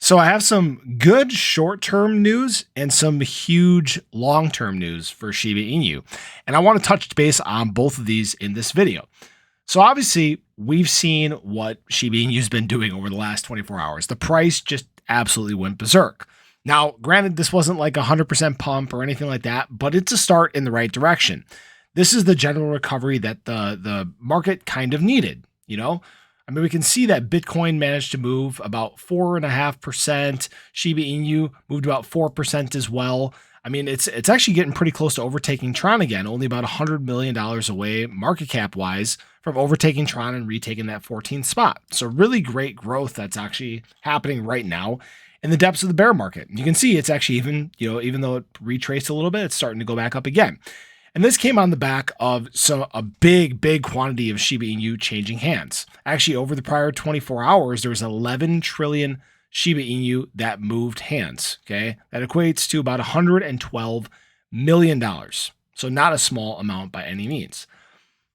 So I have some good short-term news and some huge long-term news for Shiba Inu. And I want to touch base on both of these in this video. So obviously, we've seen what Shiba Inu's been doing over the last 24 hours. The price just absolutely went berserk. Now, granted, this wasn't like a 100% pump or anything like that, but it's a start in the right direction. This is the general recovery that the market kind of needed, you know? I mean, we can see that Bitcoin managed to move about 4.5%. Shiba Inu moved about 4% as well. I mean, it's actually getting pretty close to overtaking Tron again, only about $100 million away market cap wise from overtaking Tron and retaking that 14th spot. So really great growth that's actually happening right now in the depths of the bear market. You can see it's actually even though it retraced a little bit, it's starting to go back up again. And this came on the back of a big quantity of Shiba Inu changing hands. Actually, over the prior 24 hours, there was 11 trillion Shiba Inu that moved hands. Okay, that equates to about $112 million. So not a small amount by any means.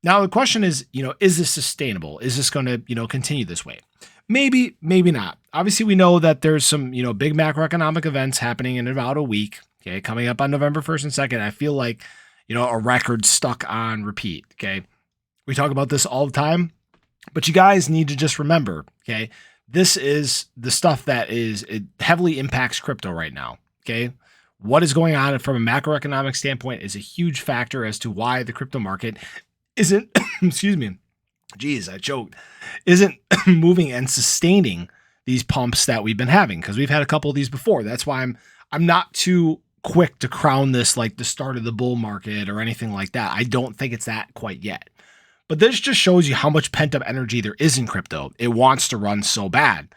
Now the question is, is this sustainable? Is this going to, continue this way? Maybe, maybe not. Obviously, we know that there's some, big macroeconomic events happening in about a week. Okay, coming up on November 1st and 2nd. I feel like a record stuck on repeat, okay? We talk about this all the time, but you guys need to just remember, okay? This is the stuff that it heavily impacts crypto right now, okay? What is going on from a macroeconomic standpoint is a huge factor as to why the crypto market isn't, excuse me, geez, I choked, isn't moving and sustaining these pumps that we've been having, because we've had a couple of these before. That's why I'm not too quick to crown this like the start of the bull market or anything like that. I don't think it's that quite yet. But this just shows you how much pent-up energy there is in crypto. It wants to run so bad.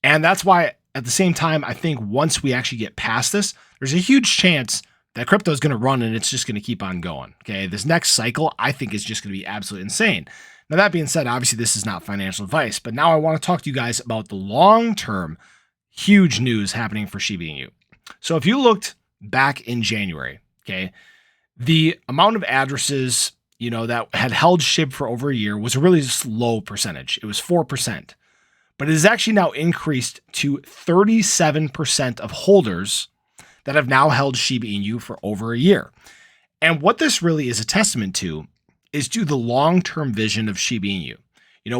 And that's why at the same time, I think once we actually get past this, there's a huge chance that crypto is going to run and it's just going to keep on going. Okay. This next cycle, I think, is just going to be absolutely insane. Now, that being said, obviously this is not financial advice, but now I want to talk to you guys about the long-term huge news happening for Shiba Inu. So if you looked back in January, okay, the amount of addresses, that had held SHIB for over a year was a really low percentage. It was 4%, but it has actually now increased to 37% of holders that have now held Shiba Inu for over a year. And what this really is a testament to is to the long-term vision of Shiba Inu.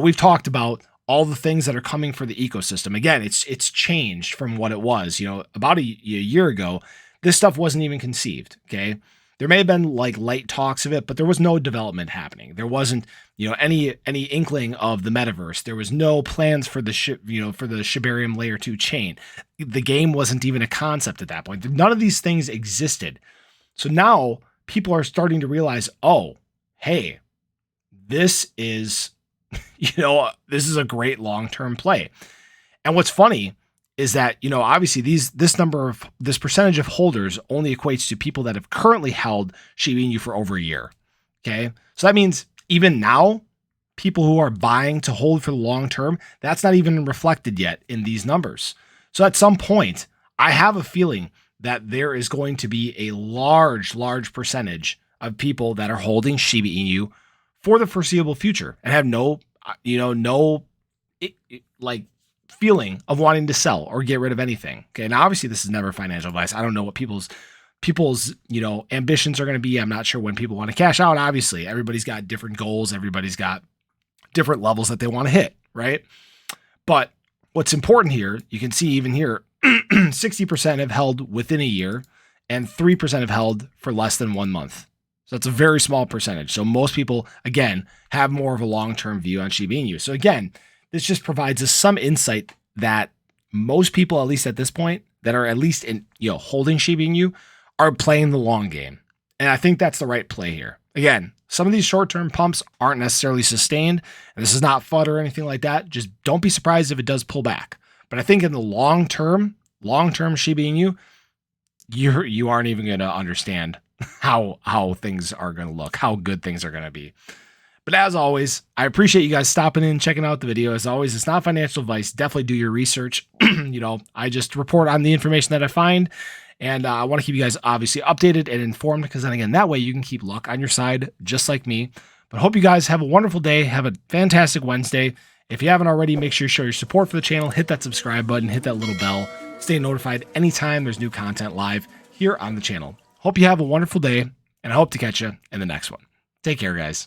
We've talked about all the things that are coming for the ecosystem. Again, it's changed from what it was, about a year ago. This stuff wasn't even conceived, okay? There may have been like light talks of it, but there was no development happening. There wasn't, any inkling of the metaverse. There was no plans for the Shibarium Layer 2 chain. The game wasn't even a concept at that point. None of these things existed. So now people are starting to realize, oh, hey, this is, this is a great long-term play. And what's funny is that, obviously this percentage of holders only equates to people that have currently held Shiba Inu for over a year. Okay. So that means even now, people who are buying to hold for the long term, that's not even reflected yet in these numbers. So at some point, I have a feeling that there is going to be a large percentage of people that are holding Shiba Inu for the foreseeable future and have no feeling of wanting to sell or get rid of anything. Okay. Now, obviously this is never financial advice. I don't know what people's, ambitions are going to be. I'm not sure when people want to cash out. Obviously everybody's got different goals. Everybody's got different levels that they want to hit. Right. But what's important here, you can see even here, 60% have held within a year and 3% have held for less than 1 month. So that's a very small percentage. So most people, again, have more of a long-term view on Shiba Inu. So again, this just provides us some insight that most people, at least at this point, that are at least in, holding Shiba Inu are playing the long game. And I think that's the right play here. Again, some of these short-term pumps aren't necessarily sustained. And this is not FUD or anything like that. Just don't be surprised if it does pull back. But I think in the long-term Shiba Inu, you aren't even going to understand how things are going to look, how good things are going to be. But as always, I appreciate you guys stopping in, checking out the video. As always, it's not financial advice. Definitely do your research. I just report on the information that I find. And I want to keep you guys obviously updated and informed, because then again, that way you can keep luck on your side, just like me. But hope you guys have a wonderful day. Have a fantastic Wednesday. If you haven't already, make sure you show your support for the channel, hit that subscribe button, hit that little bell, stay notified anytime there's new content live here on the channel. Hope you have a wonderful day, and I hope to catch you in the next one. Take care, guys.